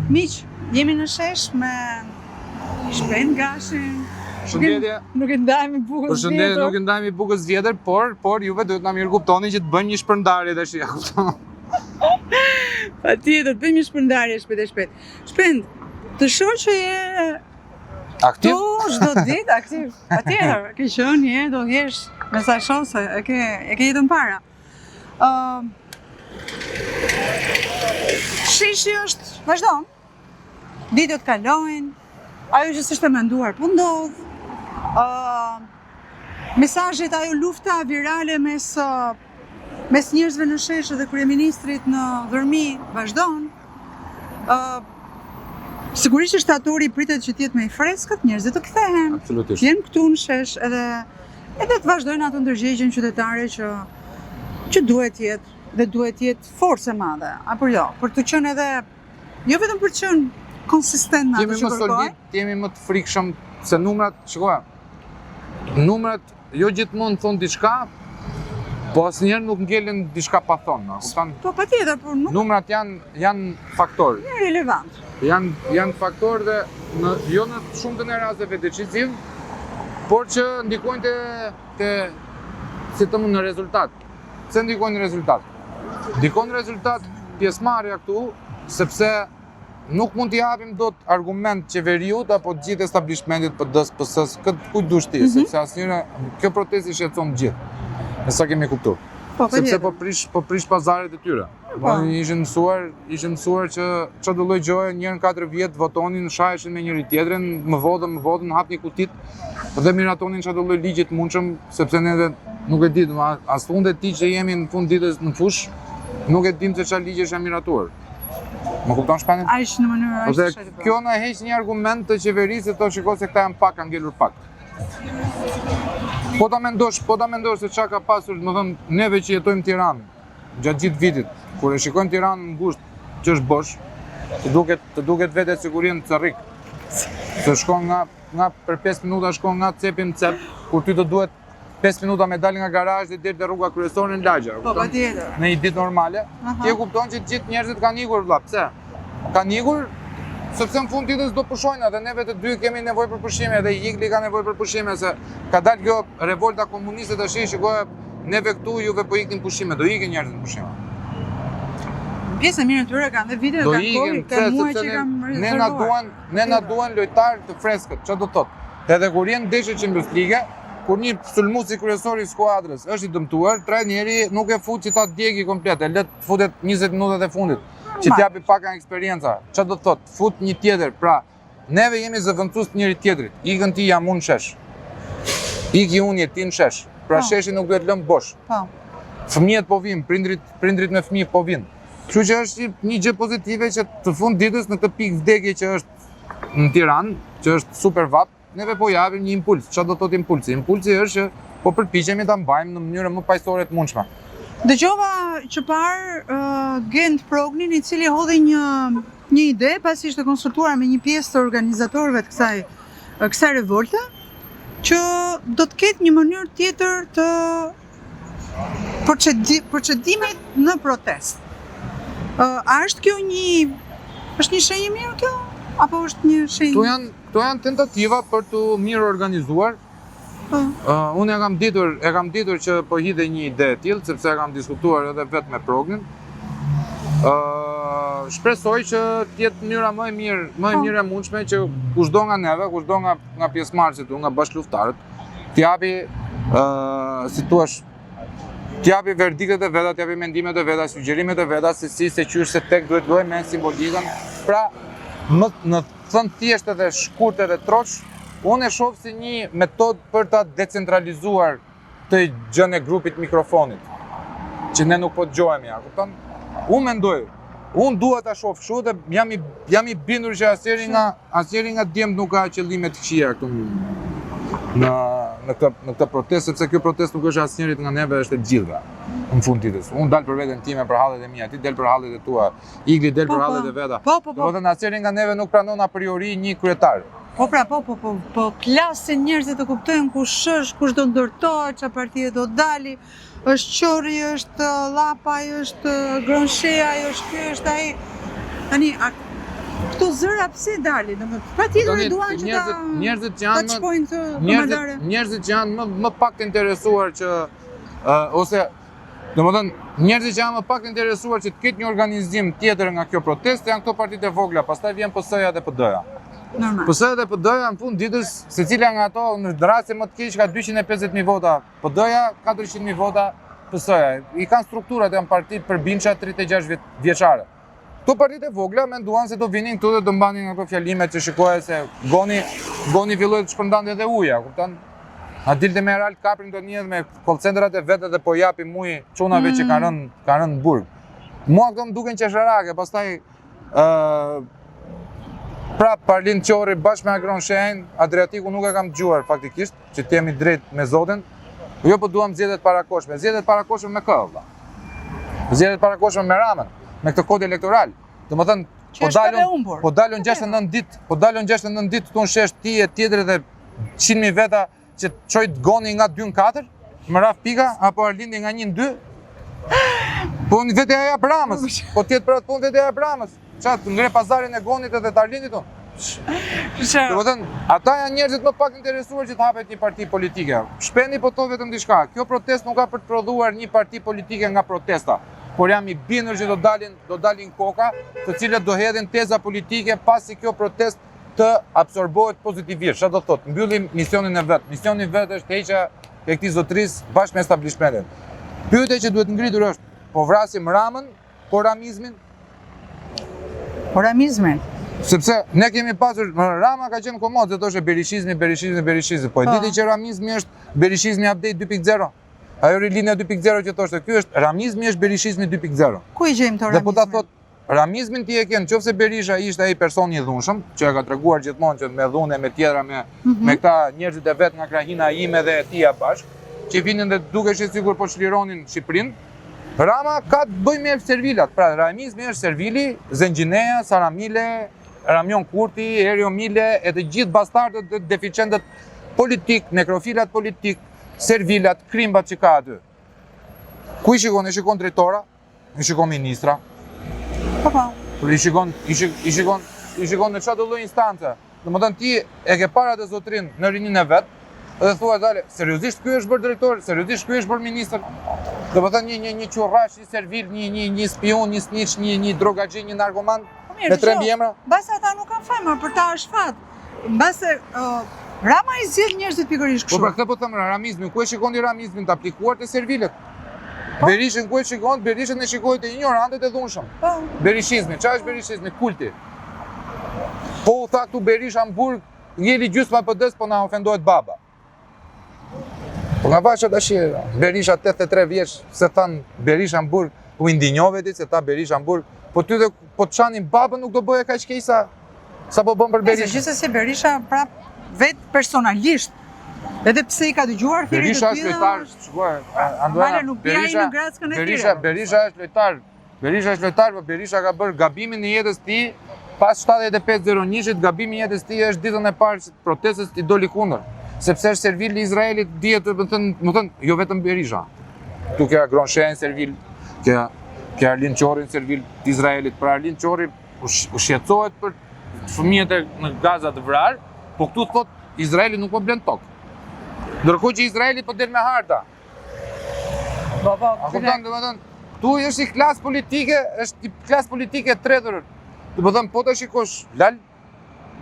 Miq, jemi në shesh me Shpend Gashin. Përshëndetje. Nuk e ndajmë bukës vjetër. Përshëndetje, nuk e ndajmë bukës vjetër, por juve duhet na mirë kuptoni që të bëjmë një shpërndarje tash, ja kupton. Patjetër, të bëjmë një shpërndarje shpejt. Shpend, të shoh që je aktiv? Tu çdo ditë aktiv. Patjetër, ke qenë je do jesh me sa shoh se e ke jetën para. Sheshi është vazhdon. Ditët kalojnë, ajo që s'është e menduar po ndodh. Mesazhet, ajo lufta virale mes njerëzve në shesh dhe kryeministrit në Dhërmi vazhdon. Sigurisht që shtatori pritet që të jetë më i freskët, njerëzit të kthehen. Absolutisht. Jenë këtu në shesh edhe të vazhdojnë atë ndërgjegjen qytetare që duhet jetë dhe duhet jetë forcë e madhe, apo jo, për të qenë edhe jo vetëm për të qenë konsistent në atë që kërkoj. Jemi më të frikshëm se numrat, shikoja. Numrat jo gjithmonë thonë diçka, po asnjëherë nuk ngelen diçka pa thonë, kupton? Po patjetër, por nuk. Numrat janë faktor. Janë relevant. Janë faktor dhe jo në shumtën e rasteve decisiv, por që ndikojnë në rezultat. Pse ndikojnë në rezultat? Ndikojnë në rezultat pjesëmarrja këtu, sepse nuk mund t'i japim dot argument qeveriut apo gjithë establishmentit PD-s, PS-s, këtë kujt dush ti, sepse asnjëra kjo protestë i shqetëson gjithë. Me sa kemi kuptuar. Sepse po prish pazaret e tyre. Ishin mësuar që çdo lloj gjoje njërin 4 vjet votonin, shaheshin me njëri tjetrin, më votën, hapni kutit dhe miratonin çdo lloj ligji të mundshëm, sepse ne nuk e dimë, as fundet ti që jemi në fund ditës në fush, nuk e dim se çfarë ligjesh janë miratuar. Më kupton Shpendin? Aq në mënyrë aq të shërbëtor. Kjo na heq një argument të qeverisë të shikoj se këta janë pak, kanë ngelur pak. Po ta mendosh se çka ka pasur, domethënë neve që jetojmë në Tiranë gjatë gjithë vitit, kur e shikojmë Tiranën në ngushtë që është bosh, të duket vetë sigurisht çarrik. Se shkon nga për 5 minuta shkon nga cepi në cep, kur ty të duhet 5 minuta me dalë nga garazhi dhe deri te rruga kryesore në lagja. Po patjetër. Në një ditë normale, ti e kupton që gjithë njerëzit kanë ikur vëlla. Pse? Kanë ikur sepse në fund ditës do pushojnë dhe neve të dy kemi nevojë për pushime dhe Igli ka nevojë për pushime se ka dalë kjo revolta komuniste tash shikoj neve këtu juve po iknin pushime, do ikin njerëzit në pushime. Pjesë e mirë e tyre kanë dhe vite kanë kohë, kanë muaj që kanë rezervuar. Ne na duan lojtarë të freskët, çfarë do thotë? Edhe kur janë ndeshje Champions League, kur një sulmues i kryesor i skuadrës është i dëmtuar, trajneri nuk e fut që ta djegi komplet, e let futet 20 minutat e fundit, që t'japi pak eksperjenca. Çfarë do thotë? Fut një tjetër. Pra, neve jemi zëvendësues të njëri tjetrit. Ikën ti jam unë shesh. Iki unë je ti në shesh. Pra sheshi nuk duhet lëmë bosh. Fëmijët po vinë, prindrit me fëmijë po vinë. Kështu që është një gjë pozitive që të fund ditës në këtë pikë vdekje që është në Tiranë, që është super vap, neve po japim një impuls. Çfarë do thotë impulsi? Impulsi është që po përpiqemi ta mbajmë në mënyrë më paqësore të mundshme. Dëgjova që parë Gent Prognin, i cili hodhi një ide pasi ishte konsultuar me një pjesë të organizatorëve të kësaj revolte, që do të ketë një mënyrë tjetër të procedimit në protestë. A është kjo është një shenjë mirë kjo? Apo është një shenjë? Këto janë tentativa për të mirë organizuar. Unë e kam ditur që po hidhe një ide e tillë, sepse e kam diskutuar edhe vetë me Prognin. Shpresoj që të jetë mënyra më e mirë e mundshme që kushdo nga neve, kushdo nga pjesëmarrësit, nga bashkëluftarët, t'japi si thua, t'japi verdiktet e veta, t'japi mendimet e veta, sugjerimet e veta se qysh se tek duhet luajë me simbolikën. Pra, në thënë thjeshtë dhe shkurtë dhe troç, unë e shoh si një metodë për ta decentralizuar të gjën e grupit mikrofonit, që ne nuk po dëgjohemi, a kupton? Unë dua ta shoh kështu dhe jam i bindur që asnjëri nga djemt nuk ka qëllime të këqija këtu në këtë protestë, sepse kjo protestë nuk është asnjërit nga neve, është e gjithëve në fund ditës. Unë dal për veten time, për hallet e mia, ti del për hallet e tua, Igli del për hallet e veta. Domethënë asnjëri nga neve nuk pranon a priori një kryetar. Po klasin njerëzit të kuptojnë kush është, kush do ndërtohet, çfarë partie do dali, është Qorri, është Llapaj, është Gronshea, është ky, është ai. Tani këto zëra pse dalin? Patjetër duan që ta çpojnë këtë komadare. Njerëzit që janë më pak të interesuar që ose domethënë njerëzit që janë më pak të interesuar që të ketë një organizim tjetër nga kjo protestë janë këto partitë e vogla, pastaj vjen PS-ja dhe PD-ja. Normal. PS-ja dhe PD-ja në fund ditës secila nga ato në raste më të keq ka 250.000 vota PD-ja, 400.000 vota PS-ja. I kanë strukturat, janë parti përbindsha 36 vjeçare. Këto partitë e vogla menduan se do vinin këtu dhe do mbanin ato fjalimet që shikoje se goni filloi të shpërndante edhe uja, kupton? A dilte me Real kaprin do njëhet me call-centrat e vete dhe po japin muj çunave që kanë rënë në burg. Mua këto më duken qesharake, pastaj prap Parlin Qori bashkë me Agron Shenjë, Adriatiku nuk e kam dëgjuar faktikisht, që të jemi drejt me Zotin. Jo po duam zgjedhjet parakoshme. Zgjedhjet parakoshme me kë valla? Zgjedhjet parakoshme me Ramën, me këtë kod elektoral. Domethënë po dalën 69 ditë, këtu në shesh ti e tjetër dhe 100.000 veta që çoj të goni nga 2 në 4, më raf pika apo Arlindi nga 1 në 2. Po në vetë aja Bramës, po tjetë për atë punë vetë aja Bramës. Qatë ngre pazarin e gonit edhe të Arlindit unë. Ata janë njerëzit më pak interesuar që të hapet një parti politike. Shpendi po to vetëm diçka. Kjo protest nuk ka për të prodhuar një parti politike nga protesta. Por jam i bindur që do dalin koka, të cilët do hedhin teza politike pasi kjo protest të absorbohet pozitivisht. Çfarë do thotë? Mbyllim misionin e vet. Misioni i vet është heqja e këtij zotëris bashkë me establishmentin. Pyetja që duhet ngritur është, po vrasim Ramën, po ramizmin? Po ramizmin. Sepse ne kemi pasur, Rama ka qenë komod, dhe thoshte berishizmi. Po e diti që ramizmi është berishizmi update 2.0? Ajo rilinja 2.0 që thoshte, ky është ramizmi është berishizmi 2.0. Ku i gjejmë to ramizmin? Dhe po ta thot, ramizmin ti e ke nëse Berisha ishte ai personi i dhunshëm, që e ka treguar gjithmonë që me dhunë, me tjera, me këta njerëzit e vet nga krahina ime dhe e tia bashkë, që vinin dhe dukeshin sikur po çlironin Shqipërinë. Rama ka të bëjë me servilat. Pra, ramizmi është servili, Zengjineja, Saramile, Ramion Kurti, Erio Mile, e të gjithë bastardët dhe deficientët politik, nekrofilat politik, servilat, krimbat që ka aty. Ku i shikon? I shikon drejtora, i shikon ministra. I shikon në çdo lloj instance. Domethënë ti e ke para të zotrin në rinin e vet dhe thua dale, seriozisht ky është bërë drejtor, seriozisht ky është bërë ministër. Domethënë një qurrash, një servil, një spion, një snitch, një drogaxhi, një narkoman me 3 emra. Mbase ata nuk kanë fajmë, për ta është fat. Mbase Rama i zgjidh njerëzit pikërisht kështu. Po për këtë po them ramizmin, ku e shikon ti ramizmin të aplikuar te servilet? Berishën ku e shikon? Berishën e shikoi te ignorantët e dhunshëm. Berishizmi, çfarë është berishizmi? Kulti. Po u tha këtu Berisha në burg, ngeli gjysma PD-s, po na ofendohet baba. Po nga vaçë tash Berisha 83 vjeç, se than Berisha në burg, u indinjove ti se ta Berisha në burg, po ty dhe po të çanin babën nuk do bëje kaq keq sa po bën për Berisha. Gjithsesi Berisha prap vet personalisht. Edhe pse i ka dëgjuar thirrjet e tij. Berisha është lojtar, shkoj. Berisha është lojtar. Berisha është lojtar, po Berisha ka bërë gabimin e jetës tij pas 75-01-shit, gabimi i jetës tij është ditën e parë që protestës i doli kundër. Sepse është servil i Izraelit, dihet, më thënë, jo vetëm Berisha. Tu ke Agron Shenjë servil, ke Arlin Qorin servil të Izraelit. Pra Arlin Qori u shqetësohet për fëmijët në Gaza të vrarë, po këtu thot Izraeli nuk po blen tokë. Ndërkohë që Izraeli po del me harta. A kupton, domethënë, tu është një klasë politike, është një klasë politike e tretur. Domethënë, po të shikosh lal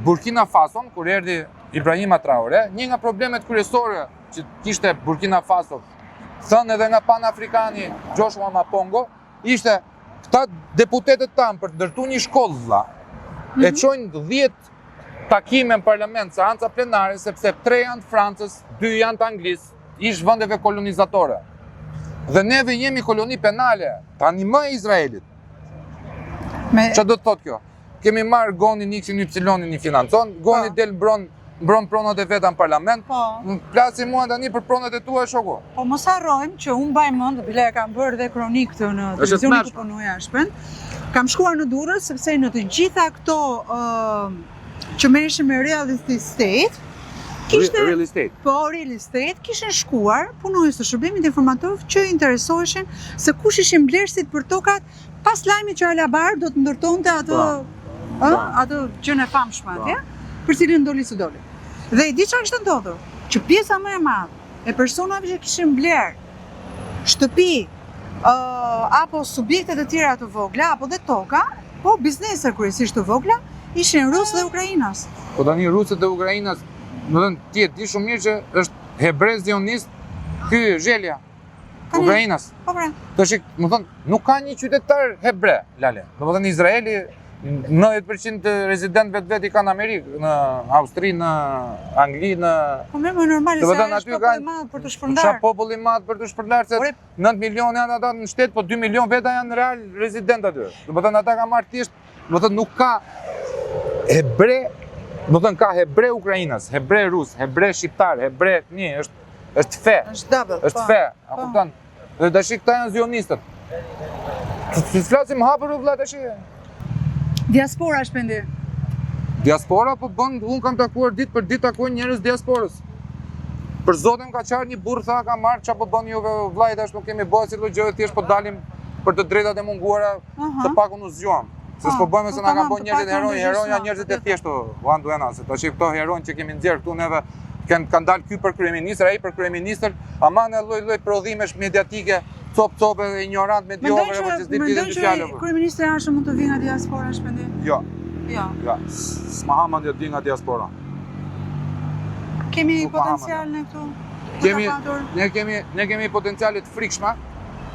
Burkina Faso, kur erdhi Ibrahima Traore, një nga problemet kryesore që kishte Burkina Faso, thënë edhe nga Pan-Afrikani Joshua Mapongo, ishte këta deputetët tanë për të ndërtuar një shkollë vëlla, e çojnë 10 takime në parlament, seanca plenare, sepse 3 janë të Francës, 2 janë të Anglisë, ish vendeve kolonizatore. Dhe neve jemi koloni penale, tani më e Izraelit. Çfarë do të thotë kjo? Kemi marrë Gonin X-in Y-in i financon, Goni del mbron pronat e veta në parlament. Plasim mua tani për pronat e tua, shoku. Po mos harrojmë që unë mbaj mend, bile e kam bërë dhe kronik këtë në televizionin ku punoja shpen. Kam shkuar në Durrës sepse në të gjitha këto që merreshin me real estate, real estate, kishin shkuar punonjës të shërbimit informativ që interesoheshin se kush ishin blerësit për tokat pas lajmit që Alabar do të ndërtonte atë atë gjën e famshme atje, për cilin doli së doli. Dhe i di çfarë kishte ndodhur, që pjesa më e madhe e personave që kishin bler shtëpi apo subjekte të tjera të vogla apo dhe toka, po biznese kryesisht të vogla, ishin rusë dhe ukrainas. Po tani rusët dhe ukrainas, më thënë ti e di shumë mirë që është hebrez zionist ky Zhelja. Ukrainas. Po pra. Tash, më thënë, nuk ka një qytetar hebre, Lale. Do të thënë Izraeli 90% të rezidentëve të vet i kanë në Amerikë, në Austri, në Angli, në Po më normal se është popull i madh për të shpërndar. Sa popull i madh për të shpërndar se 9 milionë janë ata në shtet, po 2 milionë veta janë real rezident aty. Do të thënë ata kanë marrë thjesht, do të thënë nuk ka hebre, do të thënë ka hebre ukrainas, hebre rus, hebre shqiptar, hebre është fe. Është double. Është fe, a kupton? Dhe tash këta janë zionistët. Të flasim hapur vëlla tash. Diaspora shpendi. Diaspora po bën, unë kam takuar ditë për ditë takoj njerëz diasporës. Për zotin ka qarë një burr tha ka marrë çfarë po bën juve vllai tash nuk kemi bërë si lloj gjë thjesht po dalim për të drejtat e munguara të pakun u zgjuam. Se s'po bëjmë se na kanë bën njerëzit heronja njerëzit e thjeshtu, u nduena se tash këto heronj që kemi nxjerr këtu neve kanë dalë ky për kryeminist, ai për kryeministër, ama në lloj prodhimesh mediatike, cop dhe ignorant mediokre për çdo ditë të fjalë. Kryeministri Ashë mund të vijë nga diaspora shpendi? Jo. Jo. Ja, s'ma do të vi nga diaspora. Kemi potencial në këtu? Ne kemi potenciale të frikshme.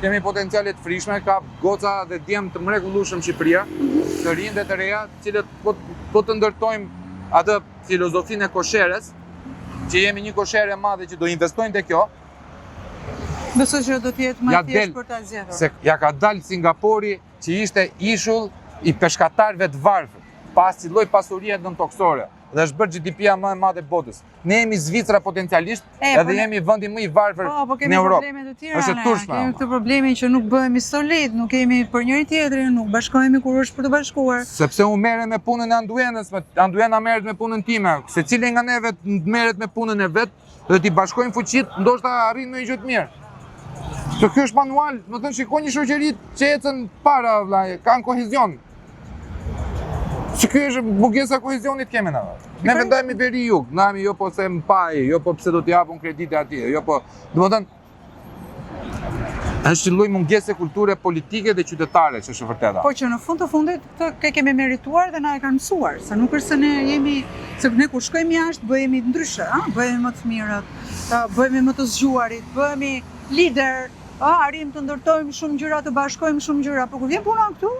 Kemi potenciale të frikshme, ka goca dhe djem të mrekullueshëm Shqipëria, të rinj dhe të reja, të cilët po të ndërtojmë atë filozofinë e kosheres, që jemi një koshere e madhe që do investojnë te kjo. Besoj që do të jetë më thjesht për ta zgjedhur. Se ja ka dalë Singapuri që ishte ishull i peshkatarëve të varfër, pasi lloj pasurie ndotoksore dhe është bërë GDP-ja më e madhe e botës. Ne jemi Zvicra potencialisht, edhe jemi vendi më i varfër në Europë. Po kemi probleme të tjera. Është turshme. Kemi këtë problemin që nuk bëhemi solid, nuk kemi për njëri tjetrin, nuk bashkohemi kur është për të bashkuar. Sepse unë merrem me punën e Anduenës, Anduena merret me punën time. Secili nga neve merret me punën e vet dhe ti bashkojmë fuqitë, ndoshta arrin në një gjë të mirë. Se ky është manual, më thënë shikoj një shoqëri që ecën para vllai, kanë kohezion. Se ky është bugesa e kohezionit kemi na. Ne vendojmë veri jug, na jemi jo po se mpaj, jo po pse do t'i japun kredite atij, jo po, domethënë është një lloj mungese kulture politike dhe qytetare që është e vërteta. Po që në fund të fundit këtë kemi merituar dhe na e kanë mësuar, se nuk është se ne jemi, se ne kur shkojmë jashtë bëhemi ndryshe, bëhemi më të mirët, bëhemi më të zgjuarit, bëhemi lider, arrim të ndërtojmë shumë gjëra, të bashkojmë shumë gjëra, por kur vjen puna këtu,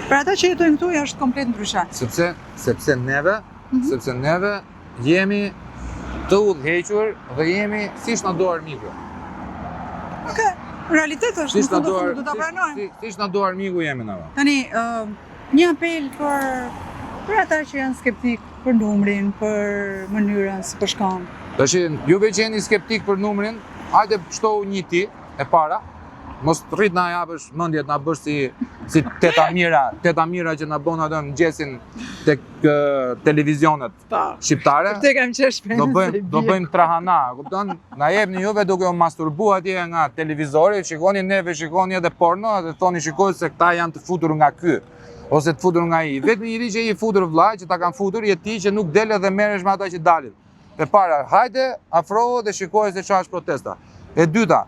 për ata që jetojnë këtu është komplet ndryshe. Sepse neve jemi të udhëhequr dhe jemi siç na do armiku. Okej, realitet është, në fund të fundit do ta pranojmë. Siç na do armiku jemi na. Tani, një apel për ata që janë skeptik për numrin, për mënyrën si po shkon. Tash juve që jeni skeptik për numrin, hajde shtohu një ti e para. Mos rrit na japësh mendjet na bësh si teta mira që na bën atë mëngjesin tek televizionet shqiptare. Te kam qesh shpesh. Do bëjmë trahana, kupton? Na jepni juve duke u masturbuar atje nga televizori, shikoni neve, shikoni edhe porno dhe thoni shikoj se këta janë të futur nga ky ose të futur nga ai. Vetëm njëri që i futur vllai që ta kanë futur je ti që nuk del dhe merresh me ata që dalin. E para, hajde afrohu dhe shikoj se çfarë është protesta. E dyta,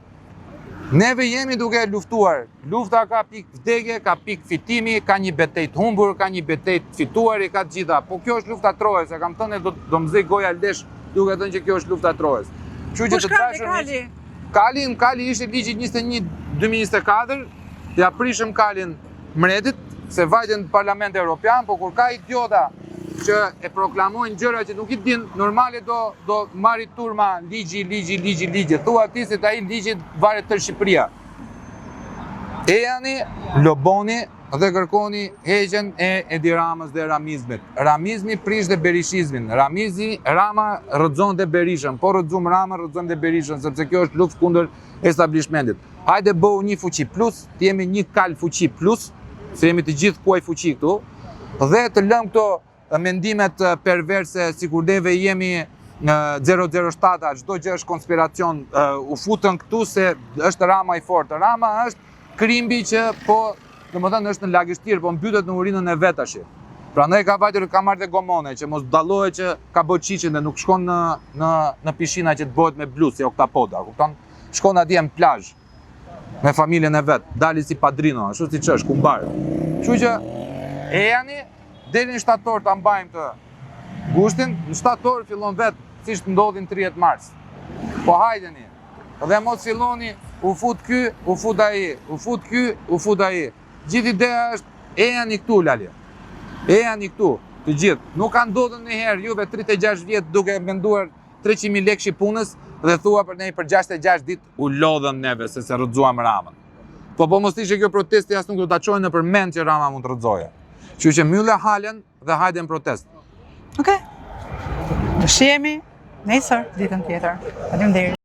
neve jemi duke luftuar. Lufta ka pikë vdekje, ka pikë fitimi, ka një betejë të humbur, ka një betejë të fituar, ka të gjitha. Po kjo është lufta Trojës, e kam thënë do mzej goja lesh duke thënë që kjo është lufta Trojës. Kështu që të dashur Kali ishte ligji 21/2024, ja prishëm Kalin mretit, se vajten në Parlamentin Evropian, po kur ka idiota që e proklamojnë gjëra që nuk i din, normale do marri turma ligji. Thua ti se ai ligji varet tër Shqipëria. Ejani, loboni dhe kërkoni heqjen e Edi Ramës dhe ramizmit. Ramizmi prish dhe berishizmin. Rama rrëzon dhe Berishën. Po rrëzum Rama, rrëzon dhe Berishën, sepse kjo është luftë kundër establishmentit. Hajde bëhu një fuqi plus, të jemi një kal fuqi plus, se jemi të gjithë kuaj fuqi këtu, dhe të lëm këto mendimet perverse, sikur neve jemi 007, çdo gjë është konspiracion, u futën këtu se është Rama i fortë. Rama është krimbi që po, domethënë është në lagështir, po mbytet në urinën e vet tash. Prandaj ka marrë dhe gomone që mos dallohet që ka bë qiqin dhe nuk shkon në pishina që të bëhet me blu si oktapoda, kupton? Shkon atje në plazh me familjen e vet, dali si padrino, ashtu siç është kumbar. Kështu që ejani deri në shtator ta mbajmë të gushtin, në shtator fillon vet siç ndodhin 30 mars. Po hajdeni. Dhe mos filloni u fut ky, u fut ai, u fut ky, u fut ai. Gjithë ideja është ejani këtu lali. Ejani këtu, të gjithë. Nuk ka ndodhur ndonjëherë juve 36 vjet duke menduar 300.000 lekë punës dhe thua për ne për 66 ditë u lodhën neve se rrëzuam Ramën. Po mos ishte kjo protesti as nuk do ta çojnë nëpër mend që Rama mund të rrëzojë. Kështu që mbyllë halen dhe hajde në protest. Okej. Do shihemi nesër ditën tjetër. Faleminderit.